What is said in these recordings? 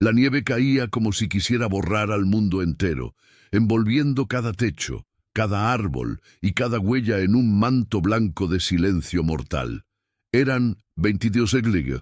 La nieve caía como si quisiera borrar al mundo entero, envolviendo cada techo, cada árbol y cada huella en un manto blanco de silencio mortal. Eran 22 Eglige,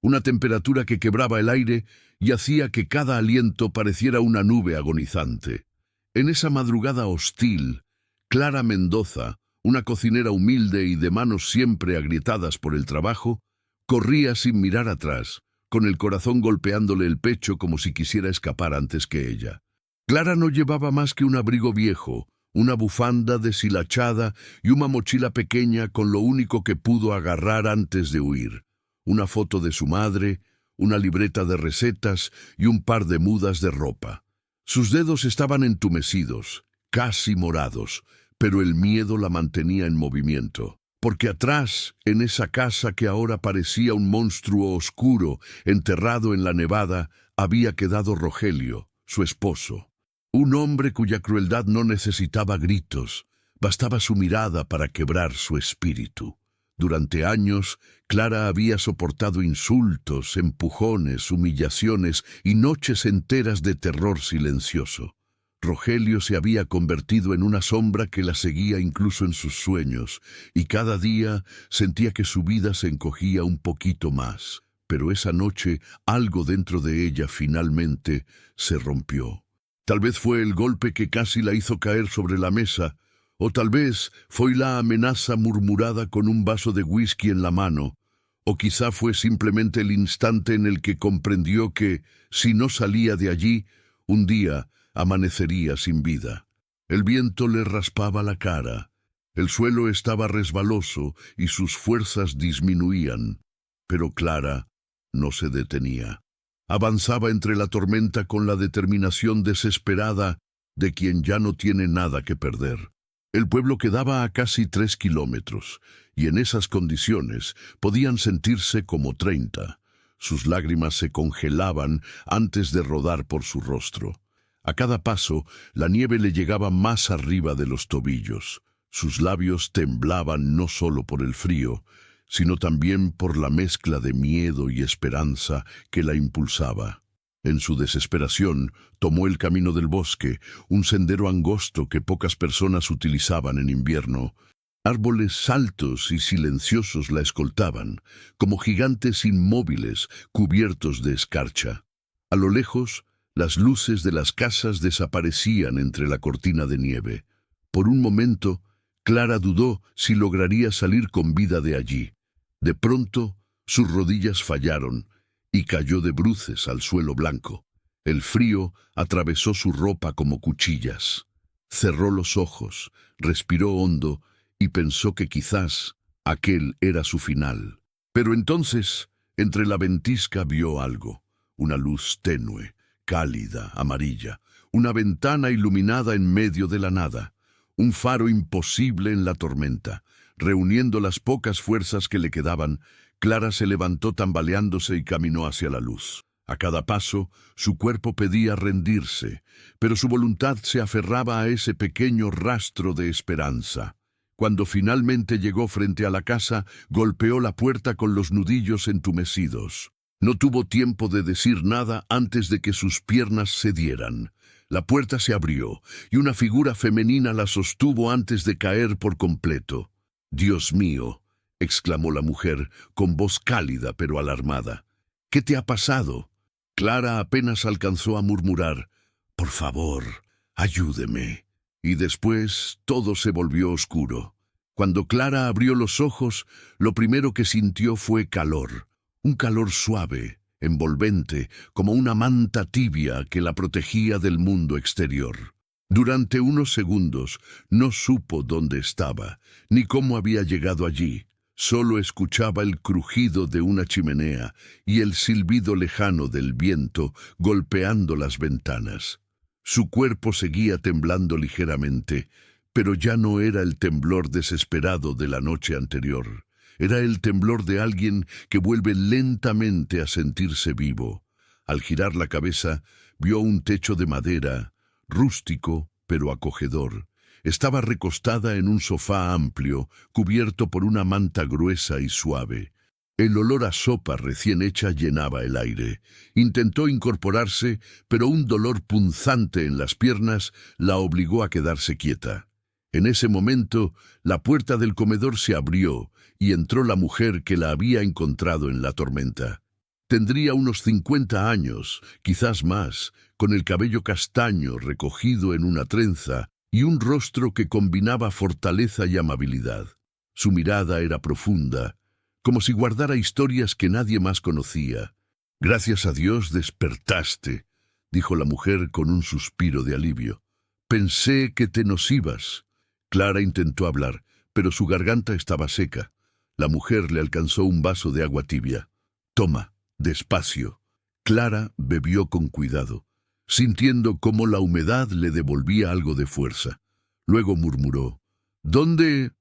una temperatura que quebraba el aire y hacía que cada aliento pareciera una nube agonizante. En esa madrugada hostil, Clara Mendoza, una cocinera humilde y de manos siempre agrietadas por el trabajo, corría sin mirar atrás, con el corazón golpeándole el pecho como si quisiera escapar antes que ella. Clara no llevaba más que un abrigo viejo, una bufanda deshilachada y una mochila pequeña con lo único que pudo agarrar antes de huir: una foto de su madre, una libreta de recetas y un par de mudas de ropa. Sus dedos estaban entumecidos, casi morados, pero el miedo la mantenía en movimiento. Porque atrás, en esa casa que ahora parecía un monstruo oscuro, enterrado en la nevada, había quedado Rogelio, su esposo. Un hombre cuya crueldad no necesitaba gritos, bastaba su mirada para quebrar su espíritu. Durante años, Clara había soportado insultos, empujones, humillaciones y noches enteras de terror silencioso. Rogelio se había convertido en una sombra que la seguía incluso en sus sueños, y cada día sentía que su vida se encogía un poquito más. Pero esa noche algo dentro de ella finalmente se rompió. Tal vez fue el golpe que casi la hizo caer sobre la mesa, o tal vez fue la amenaza murmurada con un vaso de whisky en la mano, o quizá fue simplemente el instante en el que comprendió que, si no salía de allí, un día amanecería sin vida. El viento le raspaba la cara, el suelo estaba resbaloso y sus fuerzas disminuían, pero Clara no se detenía. Avanzaba entre la tormenta con la determinación desesperada de quien ya no tiene nada que perder. El pueblo quedaba a casi 3 kilómetros, y en esas condiciones podían sentirse como 30. Sus lágrimas se congelaban antes de rodar por su rostro. A cada paso, la nieve le llegaba más arriba de los tobillos. Sus labios temblaban no solo por el frío, sino también por la mezcla de miedo y esperanza que la impulsaba. En su desesperación, tomó el camino del bosque, un sendero angosto que pocas personas utilizaban en invierno. Árboles altos y silenciosos la escoltaban, como gigantes inmóviles cubiertos de escarcha. A lo lejos, las luces de las casas desaparecían entre la cortina de nieve. Por un momento, Clara dudó si lograría salir con vida de allí. De pronto, sus rodillas fallaron y cayó de bruces al suelo blanco. El frío atravesó su ropa como cuchillas. Cerró los ojos, respiró hondo y pensó que quizás aquel era su final. Pero entonces, entre la ventisca vio algo, una luz tenue, cálida, amarilla, una ventana iluminada en medio de la nada, un faro imposible en la tormenta. Reuniendo las pocas fuerzas que le quedaban, Clara se levantó tambaleándose y caminó hacia la luz. A cada paso, su cuerpo pedía rendirse, pero su voluntad se aferraba a ese pequeño rastro de esperanza. Cuando finalmente llegó frente a la casa, golpeó la puerta con los nudillos entumecidos. No tuvo tiempo de decir nada antes de que sus piernas cedieran. La puerta se abrió y una figura femenina la sostuvo antes de caer por completo. «Dios mío», exclamó la mujer, con voz cálida pero alarmada. «¿Qué te ha pasado?» Clara apenas alcanzó a murmurar: «Por favor, ayúdeme». Y después todo se volvió oscuro. Cuando Clara abrió los ojos, lo primero que sintió fue calor. Un calor suave, envolvente, como una manta tibia que la protegía del mundo exterior. Durante unos segundos no supo dónde estaba, ni cómo había llegado allí. Solo escuchaba el crujido de una chimenea y el silbido lejano del viento golpeando las ventanas. Su cuerpo seguía temblando ligeramente, pero ya no era el temblor desesperado de la noche anterior. Era el temblor de alguien que vuelve lentamente a sentirse vivo. Al girar la cabeza, vio un techo de madera, rústico pero acogedor. Estaba recostada en un sofá amplio, cubierto por una manta gruesa y suave. El olor a sopa recién hecha llenaba el aire. Intentó incorporarse, pero un dolor punzante en las piernas la obligó a quedarse quieta. En ese momento, la puerta del comedor se abrió y entró la mujer que la había encontrado en la tormenta. Tendría unos 50 años, quizás más, con el cabello castaño recogido en una trenza y un rostro que combinaba fortaleza y amabilidad. Su mirada era profunda, como si guardara historias que nadie más conocía. «Gracias a Dios despertaste», dijo la mujer con un suspiro de alivio. «Pensé que te nos ibas». Clara intentó hablar, pero su garganta estaba seca. La mujer le alcanzó un vaso de agua tibia. «Toma, despacio». Clara bebió con cuidado, sintiendo cómo la humedad le devolvía algo de fuerza. Luego murmuró: «¿Dónde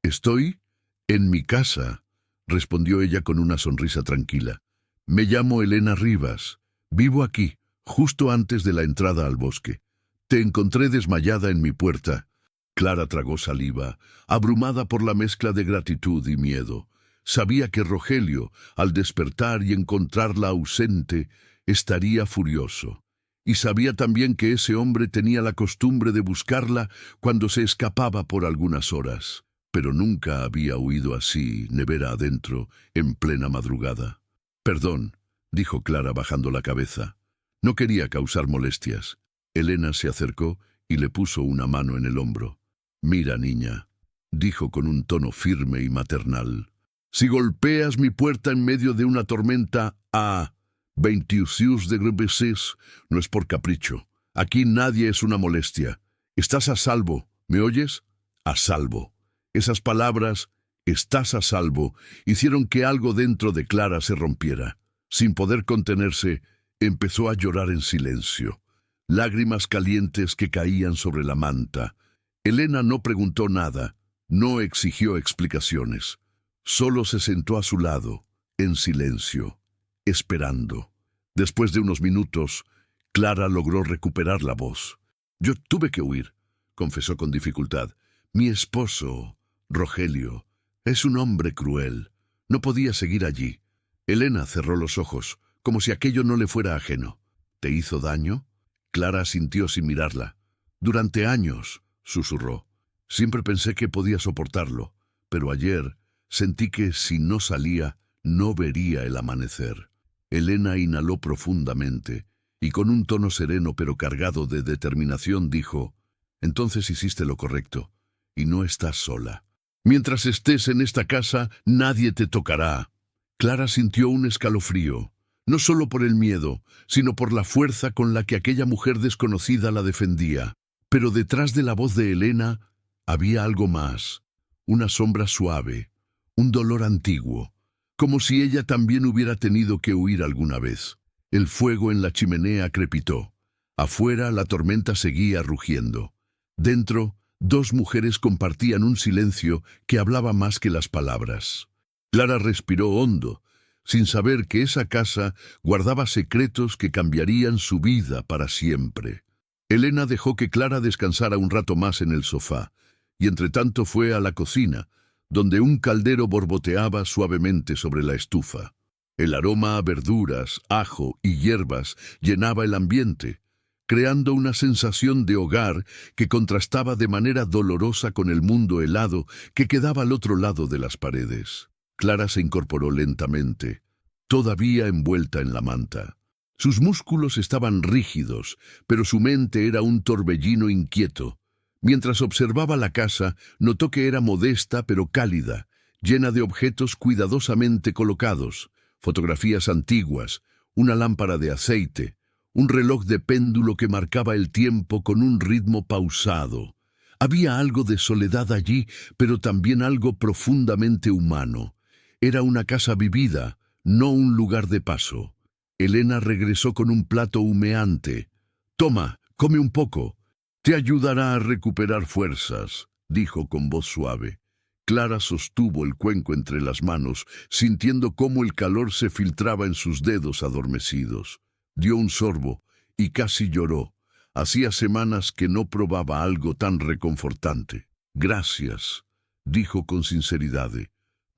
estoy?» «En mi casa», respondió ella con una sonrisa tranquila. «Me llamo Elena Rivas. Vivo aquí, justo antes de la entrada al bosque. Te encontré desmayada en mi puerta». Clara tragó saliva, abrumada por la mezcla de gratitud y miedo. Sabía que Rogelio, al despertar y encontrarla ausente, estaría furioso. Y sabía también que ese hombre tenía la costumbre de buscarla cuando se escapaba por algunas horas. Pero nunca había huido así, nevera adentro, en plena madrugada. «Perdón», dijo Clara bajando la cabeza. No quería causar molestias. Elena se acercó y le puso una mano en el hombro. «Mira, niña», dijo con un tono firme y maternal, «si golpeas mi puerta en medio de una tormenta a 26 grados, no es por capricho. Aquí nadie es una molestia. Estás a salvo, ¿me oyes? A salvo». Esas palabras, «estás a salvo», hicieron que algo dentro de Clara se rompiera. Sin poder contenerse, empezó a llorar en silencio. Lágrimas calientes que caían sobre la manta. Elena no preguntó nada, no exigió explicaciones. Solo se sentó a su lado, en silencio, esperando. Después de unos minutos, Clara logró recuperar la voz. «Yo tuve que huir», confesó con dificultad. «Mi esposo, Rogelio, es un hombre cruel. No podía seguir allí». Elena cerró los ojos, como si aquello no le fuera ajeno. «¿Te hizo daño?» Clara asintió sin mirarla. «Durante años», susurró. «Siempre pensé que podía soportarlo, pero ayer sentí que si no salía, no vería el amanecer». Elena inhaló profundamente y con un tono sereno pero cargado de determinación dijo: «Entonces hiciste lo correcto y no estás sola. Mientras estés en esta casa, nadie te tocará». Clara sintió un escalofrío, no solo por el miedo, sino por la fuerza con la que aquella mujer desconocida la defendía. Pero detrás de la voz de Elena había algo más, una sombra suave, un dolor antiguo, como si ella también hubiera tenido que huir alguna vez. El fuego en la chimenea crepitó. Afuera la tormenta seguía rugiendo. Dentro, dos mujeres compartían un silencio que hablaba más que las palabras. Clara respiró hondo, sin saber que esa casa guardaba secretos que cambiarían su vida para siempre. Elena dejó que Clara descansara un rato más en el sofá, y entretanto fue a la cocina, donde un caldero borboteaba suavemente sobre la estufa. El aroma a verduras, ajo y hierbas llenaba el ambiente, creando una sensación de hogar que contrastaba de manera dolorosa con el mundo helado que quedaba al otro lado de las paredes. Clara se incorporó lentamente, todavía envuelta en la manta. Sus músculos estaban rígidos, pero su mente era un torbellino inquieto. Mientras observaba la casa, notó que era modesta pero cálida, llena de objetos cuidadosamente colocados, fotografías antiguas, una lámpara de aceite, un reloj de péndulo que marcaba el tiempo con un ritmo pausado. Había algo de soledad allí, pero también algo profundamente humano. Era una casa vivida, no un lugar de paso. Elena regresó con un plato humeante. «Toma, come un poco. Te ayudará a recuperar fuerzas», dijo con voz suave. Clara sostuvo el cuenco entre las manos, sintiendo cómo el calor se filtraba en sus dedos adormecidos. Dio un sorbo y casi lloró. Hacía semanas que no probaba algo tan reconfortante. «Gracias», dijo con sinceridad.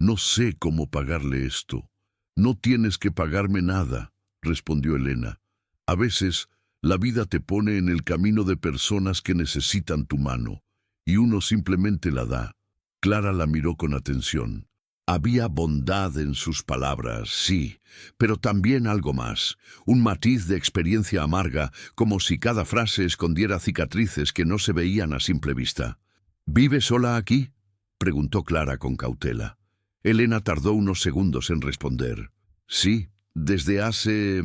No sé cómo pagarle esto. No tienes que pagarme nada, respondió Elena. A veces, la vida te pone en el camino de personas que necesitan tu mano, y uno simplemente la da. Clara la miró con atención. Había bondad en sus palabras, sí, pero también algo más, un matiz de experiencia amarga, como si cada frase escondiera cicatrices que no se veían a simple vista. ¿Vive sola aquí?, preguntó Clara con cautela. Elena tardó unos segundos en responder. Sí, desde hace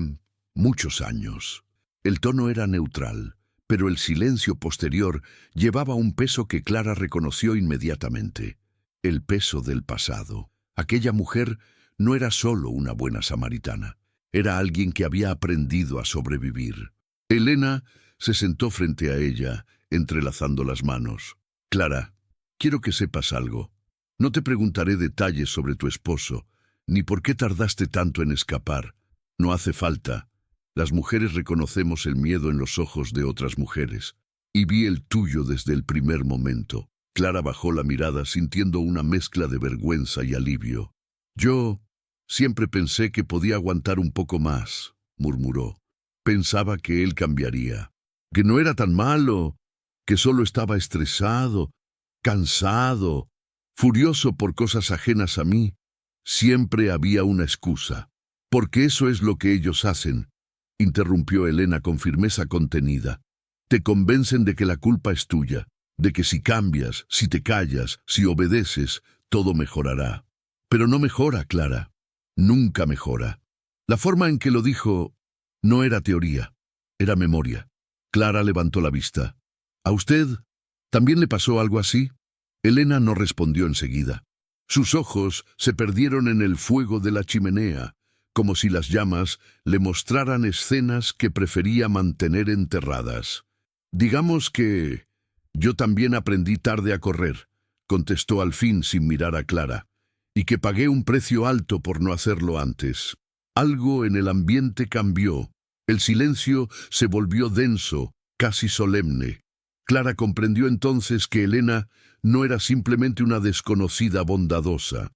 muchos años. El tono era neutral, pero el silencio posterior llevaba un peso que Clara reconoció inmediatamente. El peso del pasado. Aquella mujer no era solo una buena samaritana, era alguien que había aprendido a sobrevivir. Elena se sentó frente a ella, entrelazando las manos. Clara, quiero que sepas algo. No te preguntaré detalles sobre tu esposo, ni por qué tardaste tanto en escapar. No hace falta. Las mujeres reconocemos el miedo en los ojos de otras mujeres, y vi el tuyo desde el primer momento. Clara bajó la mirada sintiendo una mezcla de vergüenza y alivio. Yo siempre pensé que podía aguantar un poco más, murmuró. Pensaba que él cambiaría, que no era tan malo, que solo estaba estresado, cansado, furioso por cosas ajenas a mí. Siempre había una excusa. Porque eso es lo que ellos hacen, interrumpió Elena con firmeza contenida. Te convencen de que la culpa es tuya, de que si cambias, si te callas, si obedeces, todo mejorará. Pero no mejora, Clara. Nunca mejora. La forma en que lo dijo no era teoría, era memoria. Clara levantó la vista. ¿A usted también le pasó algo así? Elena no respondió enseguida. Sus ojos se perdieron en el fuego de la chimenea, como si las llamas le mostraran escenas que prefería mantener enterradas. Digamos que yo también aprendí tarde a correr, contestó al fin sin mirar a Clara, y que pagué un precio alto por no hacerlo antes. Algo en el ambiente cambió. El silencio se volvió denso, casi solemne. Clara comprendió entonces que Elena no era simplemente una desconocida bondadosa.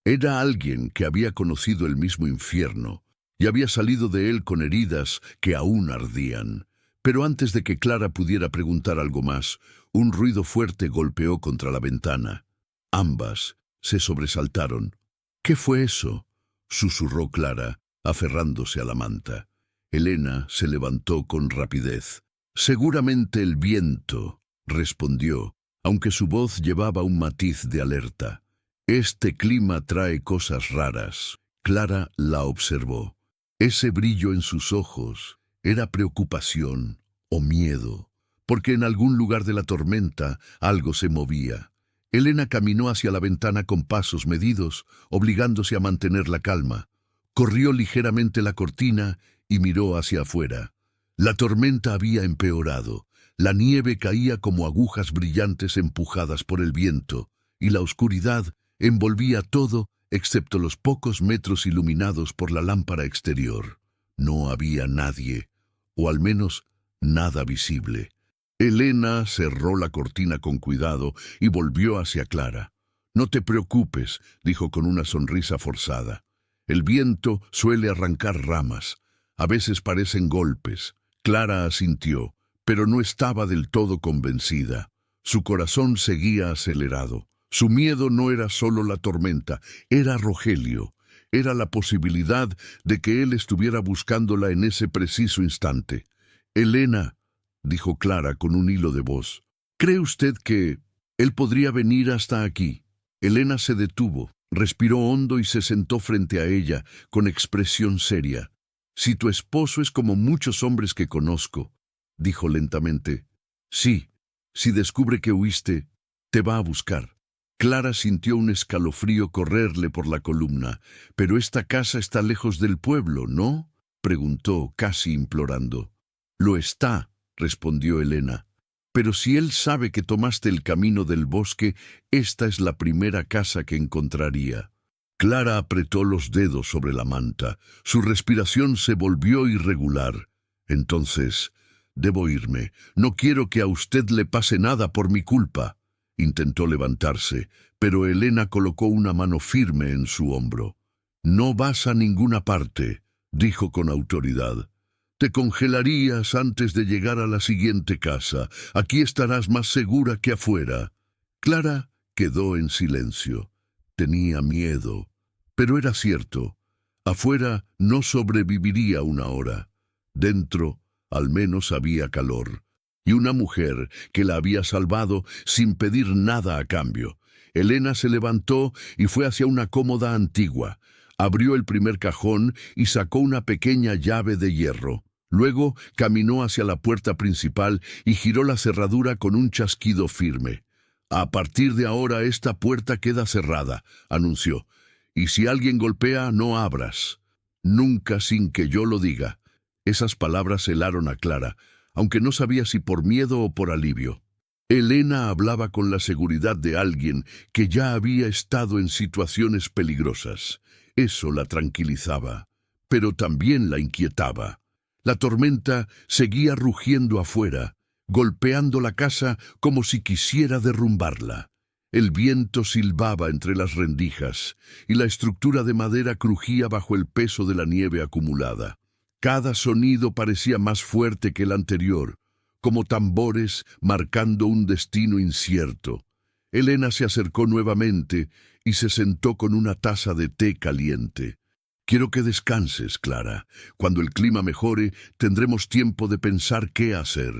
Era alguien que había conocido el mismo infierno y había salido de él con heridas que aún ardían. Pero antes de que Clara pudiera preguntar algo más, un ruido fuerte golpeó contra la ventana. Ambas se sobresaltaron. ¿Qué fue eso?, susurró Clara, aferrándose a la manta. Elena se levantó con rapidez. Seguramente el viento, respondió, aunque su voz llevaba un matiz de alerta. Este clima trae cosas raras. Clara la observó. Ese brillo en sus ojos era preocupación o miedo, porque en algún lugar de la tormenta algo se movía. Elena caminó hacia la ventana con pasos medidos, obligándose a mantener la calma. Corrió ligeramente la cortina y miró hacia afuera. La tormenta había empeorado. La nieve caía como agujas brillantes empujadas por el viento, y la oscuridad envolvía todo excepto los pocos metros iluminados por la lámpara exterior. No había nadie, o al menos nada visible. Elena cerró la cortina con cuidado y volvió hacia Clara. «No te preocupes», dijo con una sonrisa forzada. «El viento suele arrancar ramas. A veces parecen golpes». Clara asintió, pero no estaba del todo convencida. Su corazón seguía acelerado. Su miedo no era solo la tormenta, era Rogelio. Era la posibilidad de que él estuviera buscándola en ese preciso instante. «Elena», dijo Clara con un hilo de voz, «¿cree usted que él podría venir hasta aquí?» Elena se detuvo, respiró hondo y se sentó frente a ella, con expresión seria. «Si tu esposo es como muchos hombres que conozco», dijo lentamente, «sí, si descubre que huiste, te va a buscar». Clara sintió un escalofrío correrle por la columna. «Pero esta casa está lejos del pueblo, ¿no?», preguntó, casi implorando. «Lo está», respondió Elena. «Pero si él sabe que tomaste el camino del bosque, esta es la primera casa que encontraría». Clara apretó los dedos sobre la manta. Su respiración se volvió irregular. «Entonces, debo irme. No quiero que a usted le pase nada por mi culpa». Intentó levantarse, pero Elena colocó una mano firme en su hombro. «No vas a ninguna parte», dijo con autoridad. «Te congelarías antes de llegar a la siguiente casa. Aquí estarás más segura que afuera». Clara quedó en silencio. Tenía miedo, pero era cierto. Afuera no sobreviviría una hora. Dentro, al menos había calor. Y una mujer que la había salvado sin pedir nada a cambio. Elena se levantó y fue hacia una cómoda antigua. Abrió el primer cajón y sacó una pequeña llave de hierro. Luego caminó hacia la puerta principal y giró la cerradura con un chasquido firme. «A partir de ahora esta puerta queda cerrada», anunció. «Y si alguien golpea, no abras. Nunca sin que yo lo diga». Esas palabras helaron a Clara, aunque no sabía si por miedo o por alivio. Elena hablaba con la seguridad de alguien que ya había estado en situaciones peligrosas. Eso la tranquilizaba, pero también la inquietaba. La tormenta seguía rugiendo afuera, golpeando la casa como si quisiera derrumbarla. El viento silbaba entre las rendijas y la estructura de madera crujía bajo el peso de la nieve acumulada. Cada sonido parecía más fuerte que el anterior, como tambores marcando un destino incierto. Elena se acercó nuevamente y se sentó con una taza de té caliente. «Quiero que descanses, Clara. Cuando el clima mejore, tendremos tiempo de pensar qué hacer.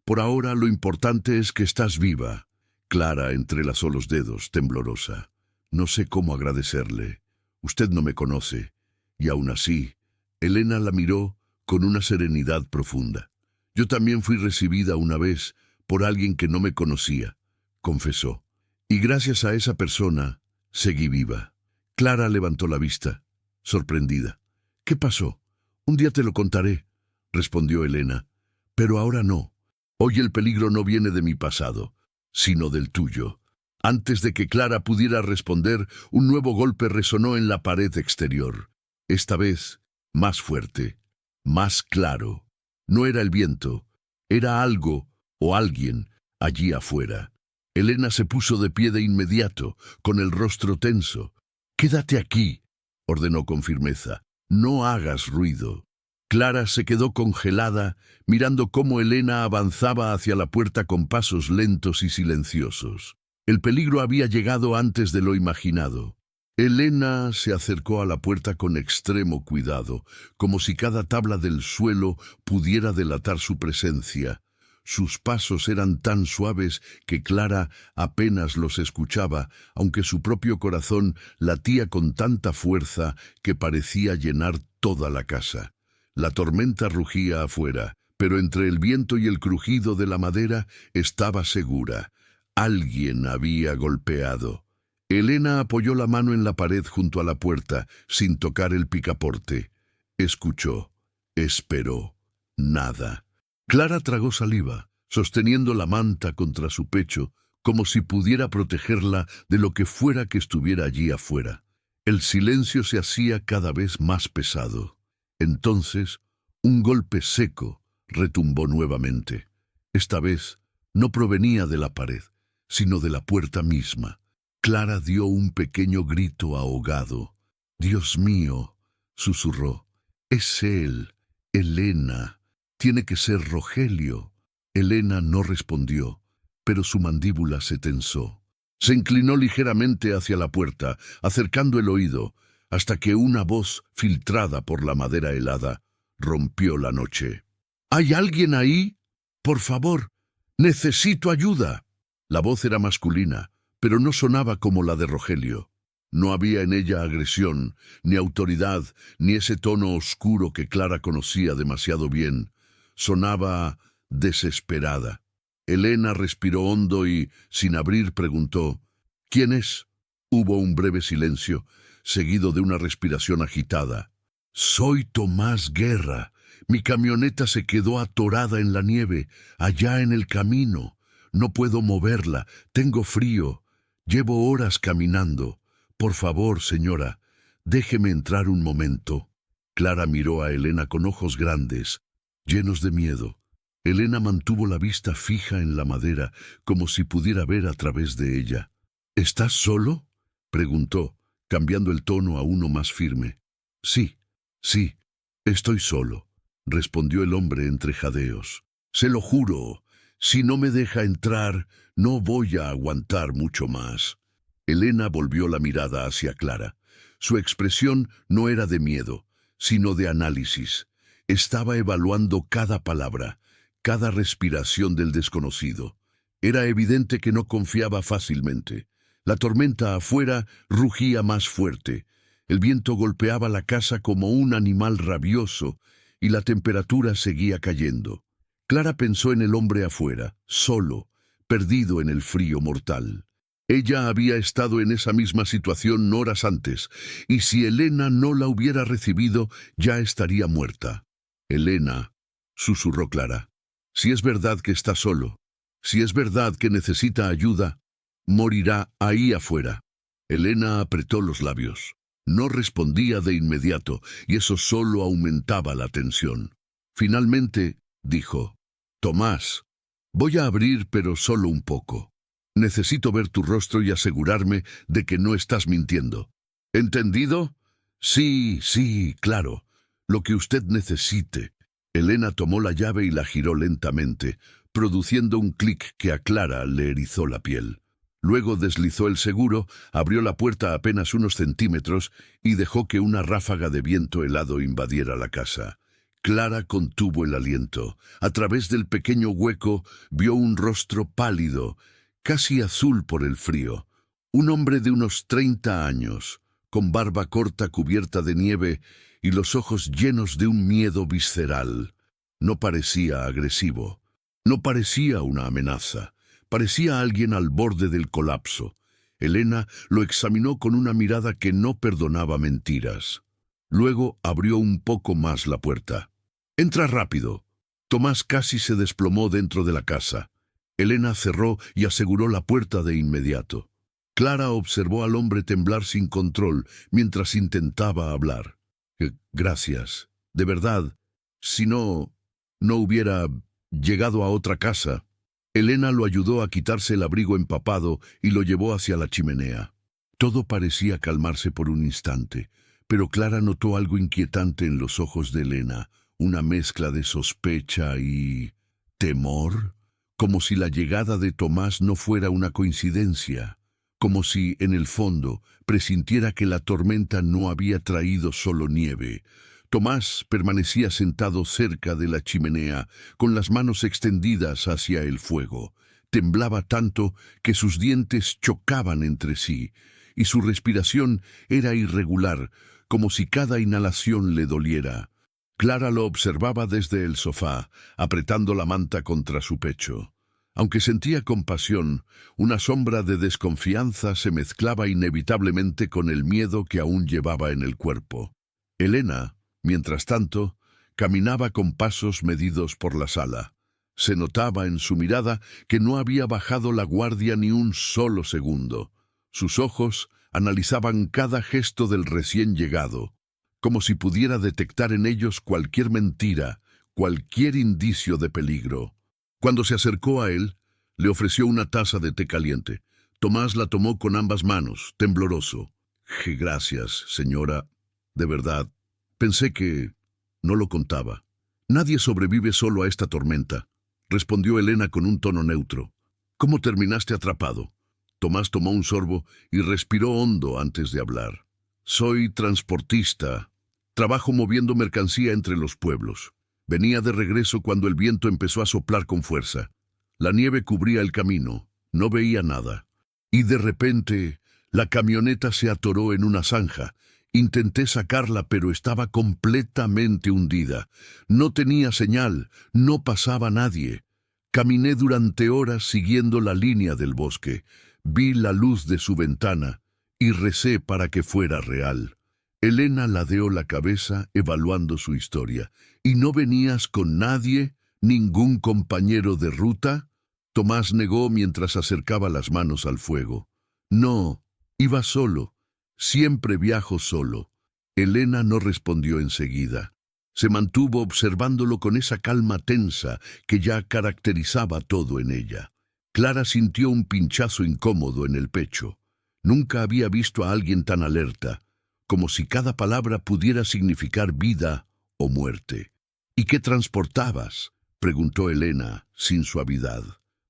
Por ahora lo importante es que estás viva». Clara entrelazó los dedos, temblorosa. «No sé cómo agradecerle. Usted no me conoce. Y aún así...» Elena la miró con una serenidad profunda. «Yo también fui recibida una vez por alguien que no me conocía», confesó. «Y gracias a esa persona, seguí viva». Clara levantó la vista, sorprendida. «¿Qué pasó? Un día te lo contaré», respondió Elena. «Pero ahora no. Hoy el peligro no viene de mi pasado, sino del tuyo». Antes de que Clara pudiera responder, un nuevo golpe resonó en la pared exterior. Esta vez, más fuerte, más claro. No era el viento, era algo o alguien allí afuera. Elena se puso de pie de inmediato, con el rostro tenso. «Quédate aquí», ordenó con firmeza. «No hagas ruido». Clara se quedó congelada, mirando cómo Elena avanzaba hacia la puerta con pasos lentos y silenciosos. El peligro había llegado antes de lo imaginado. Elena se acercó a la puerta con extremo cuidado, como si cada tabla del suelo pudiera delatar su presencia. Sus pasos eran tan suaves que Clara apenas los escuchaba, aunque su propio corazón latía con tanta fuerza que parecía llenar toda la casa. La tormenta rugía afuera, pero entre el viento y el crujido de la madera estaba segura. Alguien había golpeado. Elena apoyó la mano en la pared junto a la puerta, sin tocar el picaporte. Escuchó, esperó, nada. Clara tragó saliva, sosteniendo la manta contra su pecho, como si pudiera protegerla de lo que fuera que estuviera allí afuera. El silencio se hacía cada vez más pesado. Entonces, un golpe seco retumbó nuevamente. Esta vez no provenía de la pared, sino de la puerta misma. Clara dio un pequeño grito ahogado. «Dios mío», susurró, «es él, Elena. Tiene que ser Rogelio». Elena no respondió, pero su mandíbula se tensó. Se inclinó ligeramente hacia la puerta, acercando el oído, hasta que una voz filtrada por la madera helada rompió la noche. «¿Hay alguien ahí? Por favor, necesito ayuda». La voz era masculina, pero no sonaba como la de Rogelio. No había en ella agresión, ni autoridad, ni ese tono oscuro que Clara conocía demasiado bien. Sonaba desesperada. Elena respiró hondo y, sin abrir, preguntó, «¿Quién es?». Hubo un breve silencio, seguido de una respiración agitada. «Soy Tomás Guerra. Mi camioneta se quedó atorada en la nieve, allá en el camino. No puedo moverla, tengo frío. Llevo horas caminando. Por favor, señora, déjeme entrar un momento». Clara miró a Elena con ojos grandes, llenos de miedo. Elena mantuvo la vista fija en la madera, como si pudiera ver a través de ella. ¿Estás solo?, preguntó, cambiando el tono a uno más firme. Sí, sí, estoy solo, respondió el hombre entre jadeos. Se lo juro, si no me deja entrar, no voy a aguantar mucho más. Elena volvió la mirada hacia Clara. Su expresión no era de miedo, sino de análisis. Estaba evaluando cada palabra, cada respiración del desconocido. Era evidente que no confiaba fácilmente. La tormenta afuera rugía más fuerte. El viento golpeaba la casa como un animal rabioso y la temperatura seguía cayendo. Clara pensó en el hombre afuera, solo, perdido en el frío mortal. Ella había estado en esa misma situación horas antes, y si Elena no la hubiera recibido, ya estaría muerta. Elena, susurró Clara, si es verdad que está solo, si es verdad que necesita ayuda, morirá ahí afuera. Elena apretó los labios. No respondía de inmediato, y eso solo aumentaba la tensión. Finalmente, dijo, Tomás, voy a abrir pero solo un poco. Necesito ver tu rostro y asegurarme de que no estás mintiendo. ¿Entendido? Sí, sí, claro. Lo que usted necesite. Elena tomó la llave y la giró lentamente, produciendo un clic que a Clara le erizó la piel. Luego deslizó el seguro, abrió la puerta apenas unos centímetros y dejó que una ráfaga de viento helado invadiera la casa. Clara contuvo el aliento. A través del pequeño hueco vio un rostro pálido, casi azul por el frío. Un hombre de unos 30 años, con barba corta cubierta de nieve y los ojos llenos de un miedo visceral. No parecía agresivo. No parecía una amenaza. Parecía alguien al borde del colapso. Elena lo examinó con una mirada que no perdonaba mentiras. Luego abrió un poco más la puerta. «Entra rápido». Tomás casi se desplomó dentro de la casa. Elena cerró y aseguró la puerta de inmediato. Clara observó al hombre temblar sin control mientras intentaba hablar. «Gracias. De verdad. Si no hubiera llegado a otra casa». Elena lo ayudó a quitarse el abrigo empapado y lo llevó hacia la chimenea. Todo parecía calmarse por un instante, pero Clara notó algo inquietante en los ojos de Elena, una mezcla de sospecha y temor, como si la llegada de Tomás no fuera una coincidencia, como si, en el fondo, presintiera que la tormenta no había traído solo nieve. Tomás permanecía sentado cerca de la chimenea, con las manos extendidas hacia el fuego. Temblaba tanto que sus dientes chocaban entre sí, y su respiración era irregular, como si cada inhalación le doliera. Clara lo observaba desde el sofá, apretando la manta contra su pecho. Aunque sentía compasión, una sombra de desconfianza se mezclaba inevitablemente con el miedo que aún llevaba en el cuerpo. Elena, mientras tanto, caminaba con pasos medidos por la sala. Se notaba en su mirada que no había bajado la guardia ni un solo segundo. Sus ojos analizaban cada gesto del recién llegado, como si pudiera detectar en ellos cualquier mentira, cualquier indicio de peligro. Cuando se acercó a él, le ofreció una taza de té caliente. Tomás la tomó con ambas manos, tembloroso. «Gracias, señora. De verdad. Pensé que no lo contaba». «Nadie sobrevive solo a esta tormenta», respondió Elena con un tono neutro. «¿Cómo terminaste atrapado?» Tomás tomó un sorbo y respiró hondo antes de hablar. «Soy transportista. Trabajo moviendo mercancía entre los pueblos. Venía de regreso cuando el viento empezó a soplar con fuerza. La nieve cubría el camino. No veía nada. Y de repente, la camioneta se atoró en una zanja. Intenté sacarla, pero estaba completamente hundida. No tenía señal, no pasaba nadie. Caminé durante horas siguiendo la línea del bosque. Vi la luz de su ventana y recé para que fuera real». Elena ladeó la cabeza evaluando su historia. «¿Y no venías con nadie? ¿Ningún compañero de ruta?» Tomás negó mientras acercaba las manos al fuego. «No, iba solo. Siempre viajo solo». Elena no respondió enseguida. Se mantuvo observándolo con esa calma tensa que ya caracterizaba todo en ella. Clara sintió un pinchazo incómodo en el pecho. Nunca había visto a alguien tan alerta, como si cada palabra pudiera significar vida o muerte. ¿Y qué transportabas?, preguntó Elena, sin suavidad.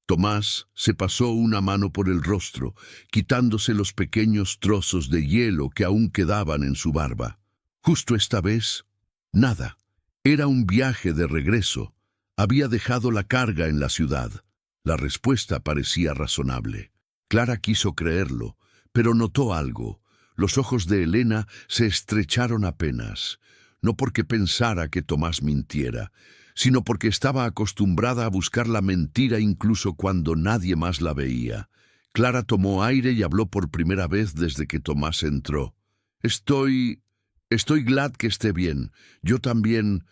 Tomás se pasó una mano por el rostro, quitándose los pequeños trozos de hielo que aún quedaban en su barba. Justo esta vez, nada. Era un viaje de regreso. Había dejado la carga en la ciudad. La respuesta parecía razonable. Clara quiso creerlo, pero notó algo. Los ojos de Elena se estrecharon apenas, no porque pensara que Tomás mintiera, sino porque estaba acostumbrada a buscar la mentira incluso cuando nadie más la veía. Clara tomó aire y habló por primera vez desde que Tomás entró. Estoy glad que esté bien. Yo también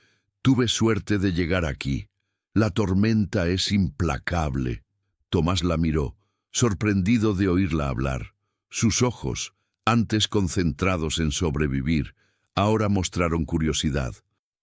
tuve suerte de llegar aquí. La tormenta es implacable. Tomás la miró, sorprendido de oírla hablar. Sus ojos, antes concentrados en sobrevivir, ahora mostraron curiosidad.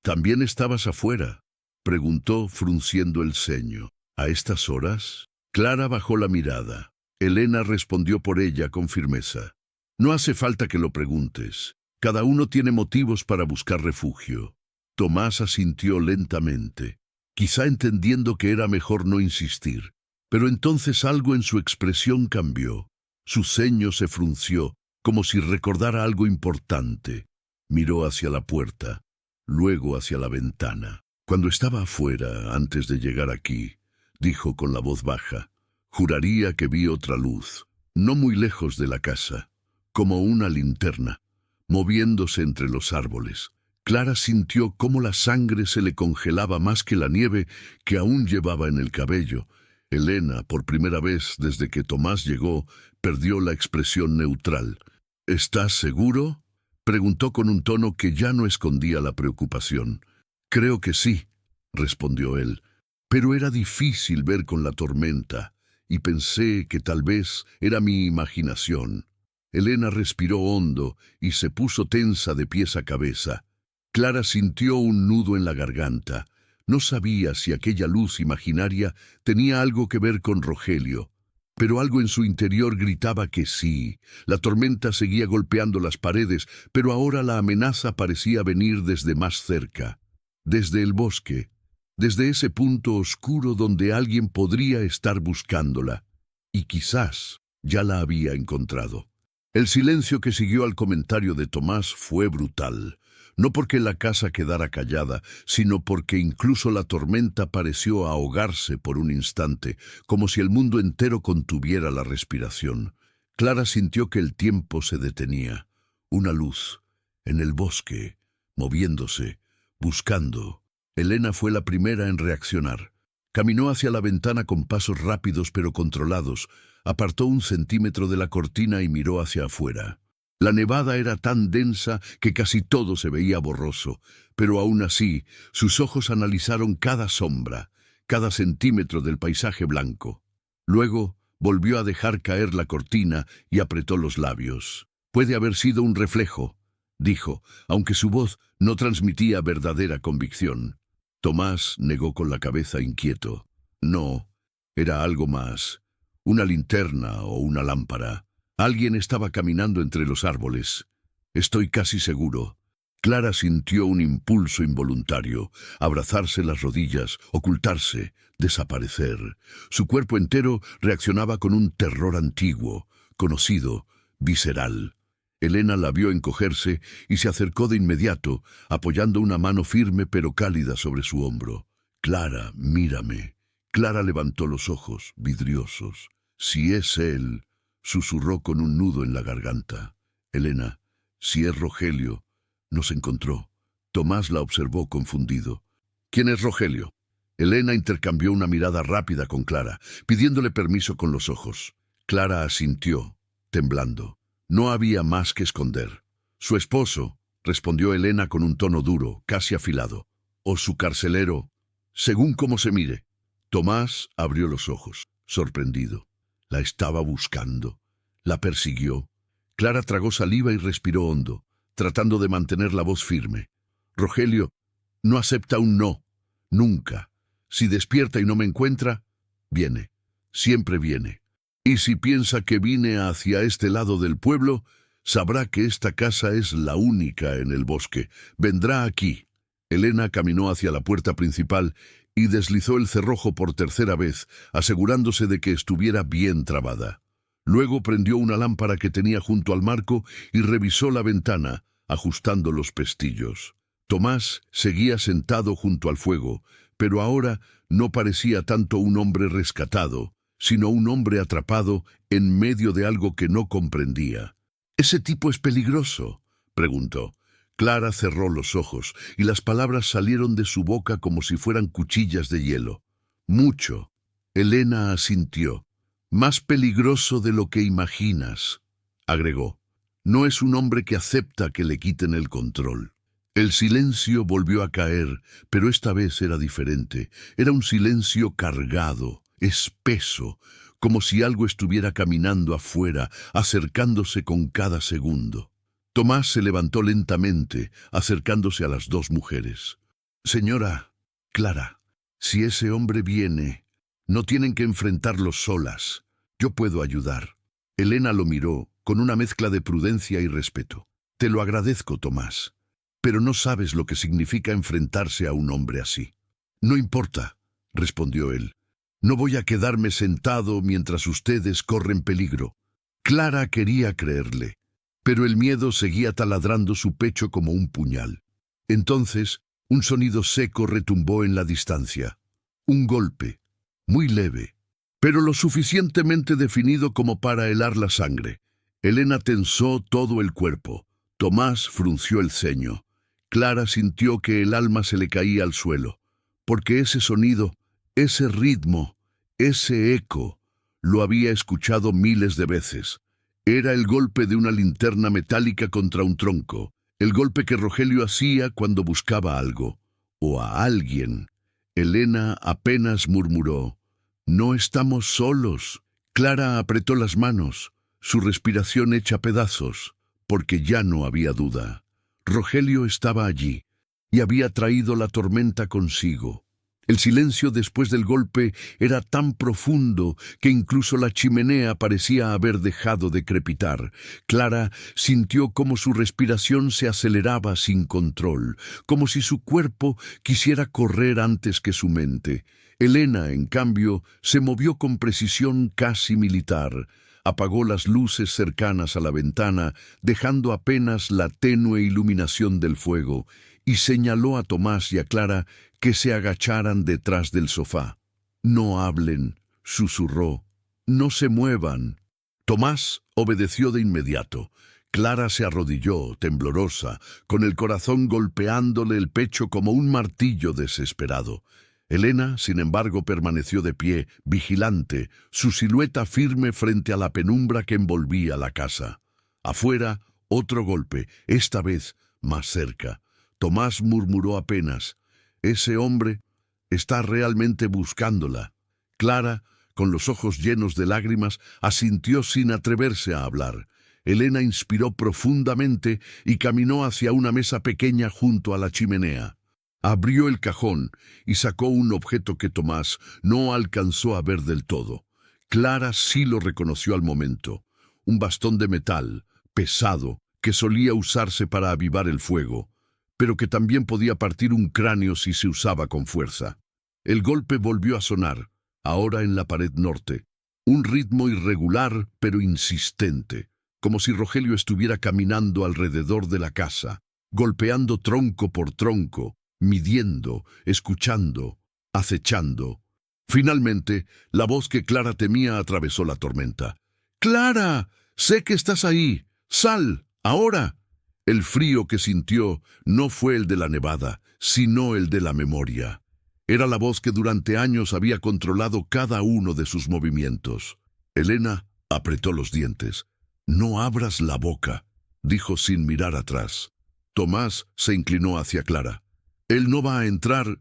¿También estabas afuera?, preguntó, frunciendo el ceño. ¿A estas horas? Clara bajó la mirada. Elena respondió por ella con firmeza. No hace falta que lo preguntes. Cada uno tiene motivos para buscar refugio. Tomás asintió lentamente, quizá entendiendo que era mejor no insistir. Pero entonces algo en su expresión cambió. Su ceño se frunció, como si recordara algo importante. Miró hacia la puerta, luego hacia la ventana. Cuando estaba afuera, antes de llegar aquí, dijo con la voz baja, juraría que vi otra luz, no muy lejos de la casa, como una linterna, moviéndose entre los árboles. Clara sintió cómo la sangre se le congelaba más que la nieve que aún llevaba en el cabello. Elena, por primera vez desde que Tomás llegó, perdió la expresión neutral. ¿Estás seguro?, preguntó con un tono que ya no escondía la preocupación. Creo que sí, respondió él, pero era difícil ver con la tormenta, y pensé que tal vez era mi imaginación. Elena respiró hondo y se puso tensa de pies a cabeza. Clara sintió un nudo en la garganta. No sabía si aquella luz imaginaria tenía algo que ver con Rogelio, pero algo en su interior gritaba que sí. La tormenta seguía golpeando las paredes, pero ahora la amenaza parecía venir desde más cerca, desde el bosque, desde ese punto oscuro donde alguien podría estar buscándola, y quizás ya la había encontrado. El silencio que siguió al comentario de Tomás fue brutal. No porque la casa quedara callada, sino porque incluso la tormenta pareció ahogarse por un instante, como si el mundo entero contuviera la respiración. Clara sintió que el tiempo se detenía. Una luz, en el bosque, moviéndose, buscando. Elena fue la primera en reaccionar. Caminó hacia la ventana con pasos rápidos pero controlados, apartó 1 centímetro de la cortina y miró hacia afuera. La nevada era tan densa que casi todo se veía borroso, pero aún así sus ojos analizaron cada sombra, cada centímetro del paisaje blanco. Luego volvió a dejar caer la cortina y apretó los labios. Puede haber sido un reflejo, dijo, aunque su voz no transmitía verdadera convicción. Tomás negó con la cabeza inquieto. No, era algo más, una linterna o una lámpara. Alguien estaba caminando entre los árboles. Estoy casi seguro. Clara sintió un impulso involuntario, abrazarse las rodillas, ocultarse, desaparecer. Su cuerpo entero reaccionaba con un terror antiguo, conocido, visceral. Elena la vio encogerse y se acercó de inmediato, apoyando una mano firme pero cálida sobre su hombro. Clara, mírame. Clara levantó los ojos, vidriosos. Si es él, susurró con un nudo en la garganta. Elena, si es Rogelio, nos encontró. Tomás la observó confundido. ¿Quién es Rogelio? Elena intercambió una mirada rápida con Clara, pidiéndole permiso con los ojos. Clara asintió, temblando. No había más que esconder. Su esposo, respondió Elena con un tono duro, casi afilado. O su carcelero, según cómo se mire. Tomás abrió los ojos, sorprendido. La estaba buscando. La persiguió. Clara tragó saliva y respiró hondo, tratando de mantener la voz firme. Rogelio, No acepta un no, nunca. Si despierta y no me encuentra, viene, siempre viene. Y si piensa que vine hacia este lado del pueblo, sabrá que esta casa es la única en el bosque. Vendrá aquí. Elena caminó hacia la puerta principal y deslizó el cerrojo por tercera vez, asegurándose de que estuviera bien trabada. Luego prendió una lámpara que tenía junto al marco y revisó la ventana, ajustando los pestillos. Tomás seguía sentado junto al fuego, pero ahora no parecía tanto un hombre rescatado, sino un hombre atrapado en medio de algo que no comprendía. «¿Ese tipo es peligroso?», preguntó. Clara cerró los ojos y las palabras salieron de su boca como si fueran cuchillas de hielo. «Mucho». Elena asintió. «Más peligroso de lo que imaginas», agregó. «No es un hombre que acepta que le quiten el control». El silencio volvió a caer, pero esta vez era diferente. Era un silencio cargado, espeso, como si algo estuviera caminando afuera, acercándose con cada segundo. Tomás se levantó lentamente, acercándose a las dos mujeres. «Señora Clara, si ese hombre viene, no tienen que enfrentarlo solas. Yo puedo ayudar». Elena lo miró con una mezcla de prudencia y respeto. «Te lo agradezco, Tomás, pero no sabes lo que significa enfrentarse a un hombre así». «No importa», respondió él. «No voy a quedarme sentado mientras ustedes corren peligro». Clara quería creerle, pero el miedo seguía taladrando su pecho como un puñal. Entonces, un sonido seco retumbó en la distancia. Un golpe, muy leve, pero lo suficientemente definido como para helar la sangre. Elena tensó todo el cuerpo. Tomás frunció el ceño. Clara sintió que el alma se le caía al suelo, porque ese sonido, ese ritmo, ese eco, lo había escuchado miles de veces. Era el golpe de una linterna metálica contra un tronco, el golpe que Rogelio hacía cuando buscaba algo, o a alguien. Elena apenas murmuró: «No estamos solos». Clara apretó las manos, su respiración hecha pedazos, porque ya no había duda. Rogelio estaba allí, y había traído la tormenta consigo. El silencio después del golpe era tan profundo que incluso la chimenea parecía haber dejado de crepitar. Clara sintió como su respiración se aceleraba sin control, como si su cuerpo quisiera correr antes que su mente. Elena, en cambio, se movió con precisión casi militar. Apagó las luces cercanas a la ventana, dejando apenas la tenue iluminación del fuego, y señaló a Tomás y a Clara que se agacharan detrás del sofá. «No hablen», susurró. «No se muevan». Tomás obedeció de inmediato. Clara se arrodilló, temblorosa, con el corazón golpeándole el pecho como un martillo desesperado. Elena, sin embargo, permaneció de pie, vigilante, su silueta firme frente a la penumbra que envolvía la casa. Afuera, otro golpe, esta vez más cerca. Tomás murmuró apenas: «Ese hombre está realmente buscándola». Clara, con los ojos llenos de lágrimas, asintió sin atreverse a hablar. Elena inspiró profundamente y caminó hacia una mesa pequeña junto a la chimenea. Abrió el cajón y sacó un objeto que Tomás no alcanzó a ver del todo. Clara sí lo reconoció al momento: un bastón de metal, pesado, que solía usarse para avivar el fuego, pero que también podía partir un cráneo si se usaba con fuerza. El golpe volvió a sonar, ahora en la pared norte, un ritmo irregular pero insistente, como si Rogelio estuviera caminando alrededor de la casa, golpeando tronco por tronco, midiendo, escuchando, acechando. Finalmente, la voz que Clara temía atravesó la tormenta. «¡Clara! Sé que estás ahí. ¡Sal! ¡Ahora!». El frío que sintió no fue el de la nevada, sino el de la memoria. Era la voz que durante años había controlado cada uno de sus movimientos. Elena apretó los dientes. «No abras la boca», dijo sin mirar atrás. Tomás se inclinó hacia Clara. «Él no va a entrar,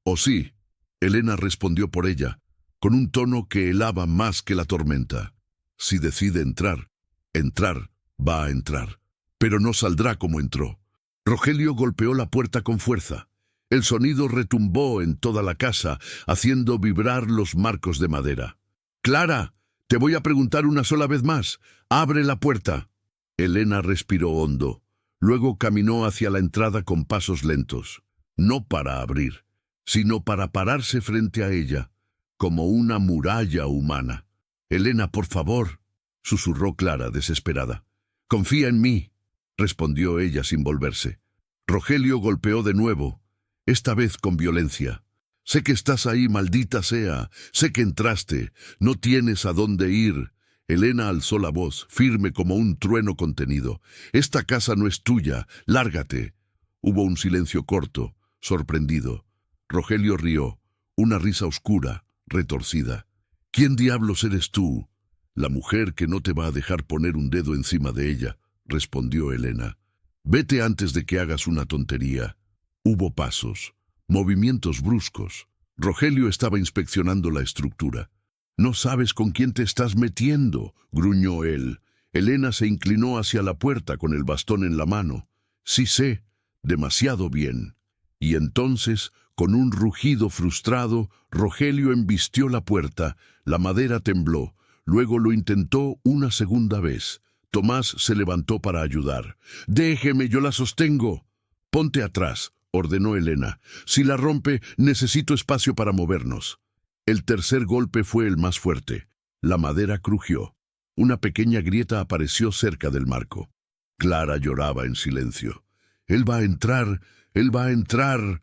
¿o sí?». Elena respondió por ella, con un tono que helaba más que la tormenta. «Si decide entrar, va a entrar, pero no saldrá como entró». Rogelio golpeó la puerta con fuerza. El sonido retumbó en toda la casa, haciendo vibrar los marcos de madera. «Clara, te voy a preguntar una sola vez más. ¡Abre la puerta!». Elena respiró hondo. Luego caminó hacia la entrada con pasos lentos. No para abrir, sino para pararse frente a ella, como una muralla humana. «Elena, por favor», susurró Clara, desesperada. «Confía en mí», respondió ella sin volverse. Rogelio golpeó de nuevo, esta vez con violencia. «Sé que estás ahí, maldita sea. Sé que entraste. No tienes a dónde ir». Elena alzó la voz, firme como un trueno contenido. «Esta casa no es tuya. Lárgate». Hubo un silencio corto, sorprendido. Rogelio rió, una risa oscura, retorcida. «¿Quién diablos eres tú?». «La mujer que no te va a dejar poner un dedo encima de ella», respondió Elena. «Vete antes de que hagas una tontería». Hubo pasos, movimientos bruscos. Rogelio estaba inspeccionando la estructura. «No sabes con quién te estás metiendo», gruñó él. Elena se inclinó hacia la puerta con el bastón en la mano. «Sí sé, demasiado bien». Y entonces, con un rugido frustrado, Rogelio embistió la puerta. La madera tembló. Luego lo intentó una segunda vez. Tomás se levantó para ayudar. «Déjeme, yo la sostengo». «Ponte atrás», ordenó Elena. «Si la rompe, necesito espacio para movernos». El tercer golpe fue el más fuerte. La madera crujió. Una pequeña grieta apareció cerca del marco. Clara lloraba en silencio. «Él va a entrar, él va a entrar».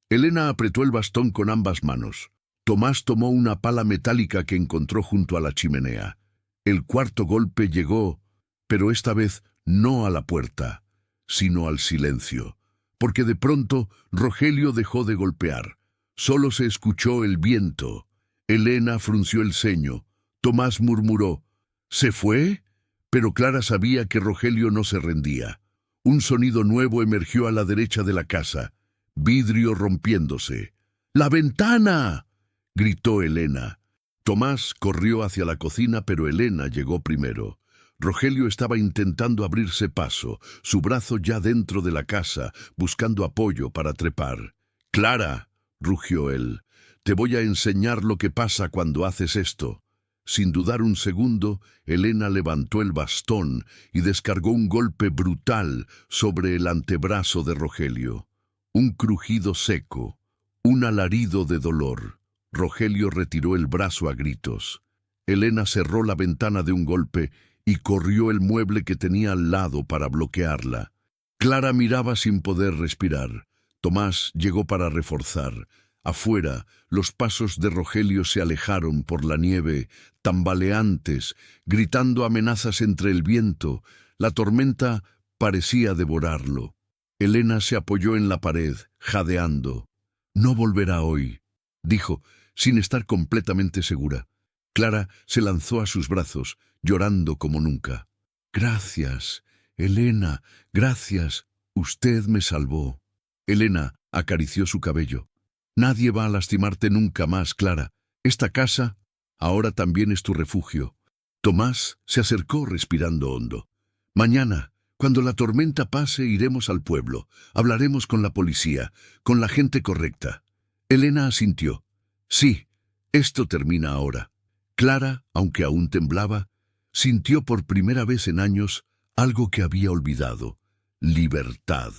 Elena apretó el bastón con ambas manos. Tomás tomó una pala metálica que encontró junto a la chimenea. El cuarto golpe llegó, pero esta vez no a la puerta, sino al silencio, porque de pronto Rogelio dejó de golpear. Solo se escuchó el viento. Elena frunció el ceño. Tomás murmuró: «¿Se fue?». Pero Clara sabía que Rogelio no se rendía. Un sonido nuevo emergió a la derecha de la casa. Vidrio rompiéndose. «¡La ventana!», gritó Elena. Tomás corrió hacia la cocina, pero Elena llegó primero. Rogelio estaba intentando abrirse paso, su brazo ya dentro de la casa, buscando apoyo para trepar. «¡Clara!», rugió él. «Te voy a enseñar lo que pasa cuando haces esto». Sin dudar un segundo, Elena levantó el bastón y descargó un golpe brutal sobre el antebrazo de Rogelio. Un crujido seco, un alarido de dolor. Rogelio retiró el brazo a gritos. Elena cerró la ventana de un golpe y corrió el mueble que tenía al lado para bloquearla. Clara miraba sin poder respirar. Tomás llegó para reforzar. Afuera, los pasos de Rogelio se alejaron por la nieve, tambaleantes, gritando amenazas entre el viento. La tormenta parecía devorarlo. Elena se apoyó en la pared, jadeando. «No volverá hoy», dijo, sin estar completamente segura. Clara se lanzó a sus brazos, llorando como nunca. «Gracias, Elena, gracias. Usted me salvó». Elena acarició su cabello. «Nadie va a lastimarte nunca más, Clara. Esta casa ahora también es tu refugio». Tomás se acercó respirando hondo. «Mañana, cuando la tormenta pase, iremos al pueblo. Hablaremos con la policía, con la gente correcta». Elena asintió. «Sí, esto termina ahora». Clara, aunque aún temblaba, sintió por primera vez en años algo que había olvidado: libertad.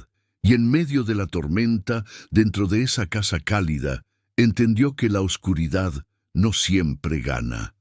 Y en medio de la tormenta, dentro de esa casa cálida, entendió que la oscuridad no siempre gana.